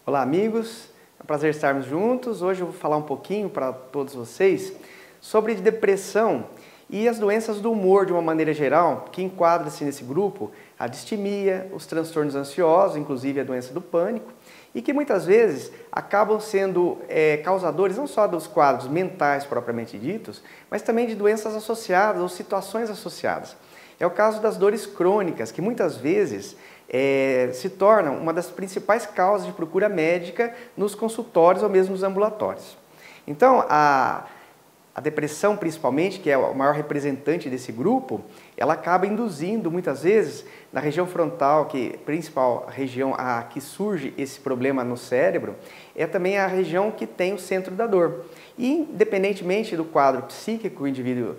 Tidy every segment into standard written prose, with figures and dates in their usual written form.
Olá, amigos. É um prazer estarmos juntos. Hoje eu vou falar um pouquinho para todos vocês sobre depressão e as doenças do humor de uma maneira geral, que enquadra-se nesse grupo a distimia, os transtornos ansiosos, inclusive a doença do pânico, e que muitas vezes acabam sendo causadores não só dos quadros mentais propriamente ditos, mas também de doenças associadas ou situações associadas. É o caso das dores crônicas, que muitas vezes se tornam uma das principais causas de procura médica nos consultórios ou mesmo nos ambulatórios. Então, a depressão, principalmente, que é o maior representante desse grupo, ela acaba induzindo, muitas vezes, na região frontal, que é a principal região a que surge esse problema no cérebro, é também a região que tem o centro da dor. E, independentemente do quadro psíquico que o indivíduo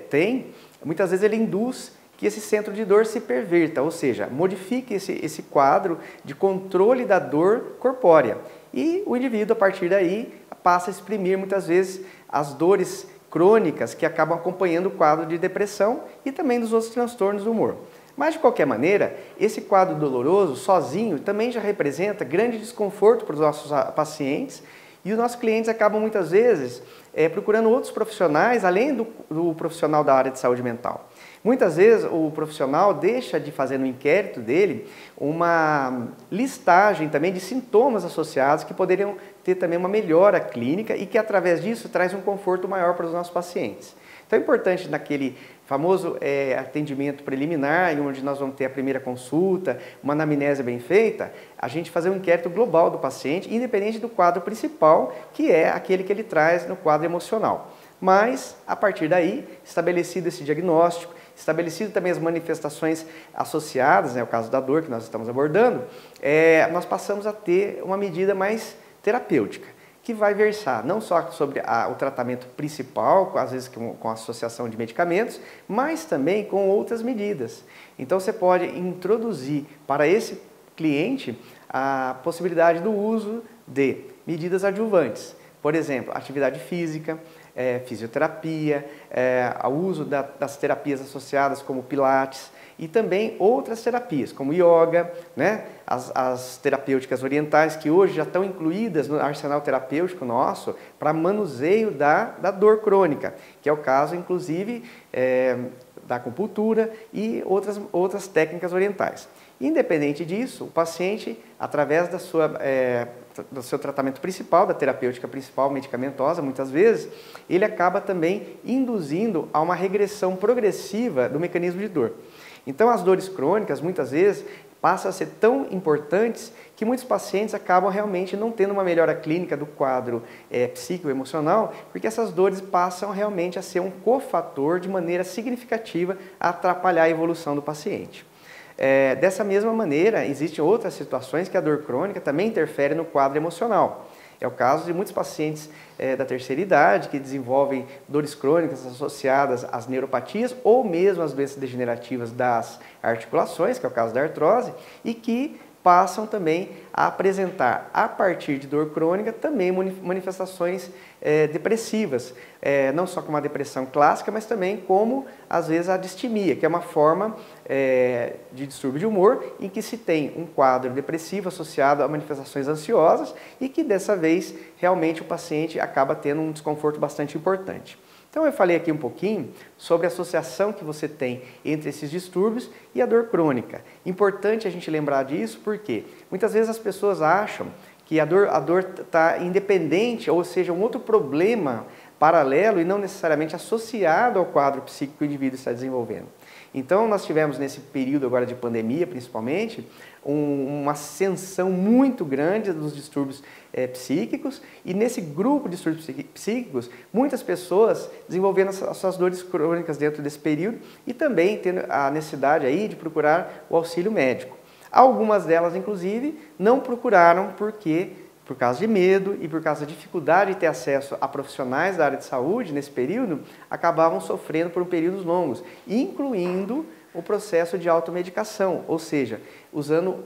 tem, muitas vezes ele induz que esse centro de dor se perverta, ou seja, modifique esse quadro de controle da dor corpórea. E o indivíduo, a partir daí, passa a exprimir muitas vezes as dores crônicas que acabam acompanhando o quadro de depressão e também dos outros transtornos do humor. Mas, de qualquer maneira, esse quadro doloroso, sozinho, também já representa grande desconforto para os nossos pacientes e os nossos clientes acabam muitas vezes procurando outros profissionais, além do profissional da área de saúde mental. Muitas vezes o profissional deixa de fazer no inquérito dele uma listagem também de sintomas associados que poderiam ter também uma melhora clínica e que através disso traz um conforto maior para os nossos pacientes. Então é importante naquele famoso atendimento preliminar, onde nós vamos ter a primeira consulta, uma anamnese bem feita, a gente fazer um inquérito global do paciente, independente do quadro principal, que é aquele que ele traz no quadro emocional. Mas, a partir daí, estabelecido esse diagnóstico, estabelecido também as manifestações associadas, o caso da dor que nós estamos abordando, nós passamos a ter uma medida mais terapêutica, que vai versar não só sobre o tratamento principal, às vezes com a associação de medicamentos, mas também com outras medidas. Então você pode introduzir para esse cliente a possibilidade do uso de medidas adjuvantes, por exemplo, atividade física, fisioterapia, o uso das terapias associadas como pilates e também outras terapias como yoga, as terapêuticas orientais que hoje já estão incluídas no arsenal terapêutico nosso para manuseio da dor crônica, que é o caso inclusive da acupuntura e outras técnicas orientais. Independente disso, o paciente, através do seu tratamento principal, da terapêutica principal medicamentosa, muitas vezes, ele acaba também induzindo a uma regressão progressiva do mecanismo de dor. Então, as dores crônicas, muitas vezes, passam a ser tão importantes que muitos pacientes acabam realmente não tendo uma melhora clínica do quadro psíquico-emocional, porque essas dores passam realmente a ser um cofator de maneira significativa a atrapalhar a evolução do paciente. Dessa mesma maneira, existem outras situações que a dor crônica também interfere no quadro emocional. É o caso de muitos pacientes da terceira idade que desenvolvem dores crônicas associadas às neuropatias ou mesmo às doenças degenerativas das articulações, que é o caso da artrose, e que passam também a apresentar, a partir de dor crônica, também manifestações depressivas, não só como a depressão clássica, mas também como, às vezes, a distimia, que é uma forma de distúrbio de humor em que se tem um quadro depressivo associado a manifestações ansiosas e que, dessa vez, realmente o paciente acaba tendo um desconforto bastante importante. Então eu falei aqui um pouquinho sobre a associação que você tem entre esses distúrbios e a dor crônica. Importante a gente lembrar disso porque muitas vezes as pessoas acham que a dor está independente, ou seja, um outro problema paralelo e não necessariamente associado ao quadro psíquico que o indivíduo está desenvolvendo. Então nós tivemos nesse período agora de pandemia, principalmente, uma ascensão muito grande dos distúrbios psíquicos e nesse grupo de distúrbios psíquicos, muitas pessoas desenvolvendo as suas dores crônicas dentro desse período e também tendo a necessidade aí de procurar o auxílio médico. Algumas delas, inclusive, não procuraram por causa de medo e por causa da dificuldade de ter acesso a profissionais da área de saúde nesse período, acabavam sofrendo por períodos longos, incluindo o processo de automedicação, ou seja, usando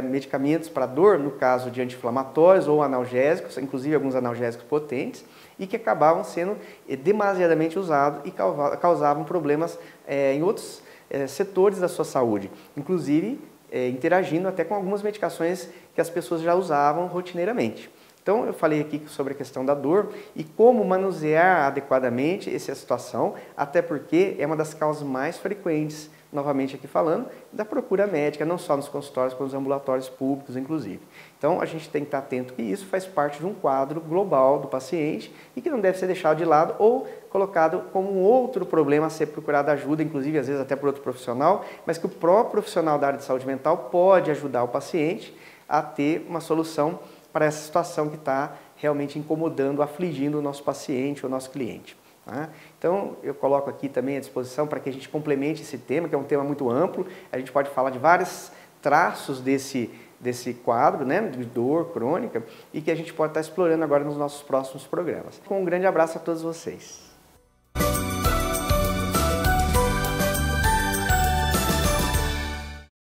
medicamentos para dor, no caso de anti-inflamatórios ou analgésicos, inclusive alguns analgésicos potentes, e que acabavam sendo demasiadamente usados e causavam problemas em outros setores da sua saúde, inclusive interagindo até com algumas medicações que as pessoas já usavam rotineiramente. Então, eu falei aqui sobre a questão da dor e como manusear adequadamente essa situação, até porque é uma das causas mais frequentes, novamente aqui falando, da procura médica, não só nos consultórios, como nos ambulatórios públicos, inclusive. Então, a gente tem que estar atento que isso faz parte de um quadro global do paciente e que não deve ser deixado de lado ou colocado como um outro problema a ser procurado ajuda, inclusive, às vezes, até por outro profissional, mas que o próprio profissional da área de saúde mental pode ajudar o paciente a ter uma solução para essa situação que está realmente incomodando, afligindo o nosso paciente, o nosso cliente. Tá? Então, eu coloco aqui também à disposição para que a gente complemente esse tema, que é um tema muito amplo. A gente pode falar de vários traços desse quadro, né, de dor crônica, e que a gente pode estar explorando agora nos nossos próximos programas. Um grande abraço a todos vocês.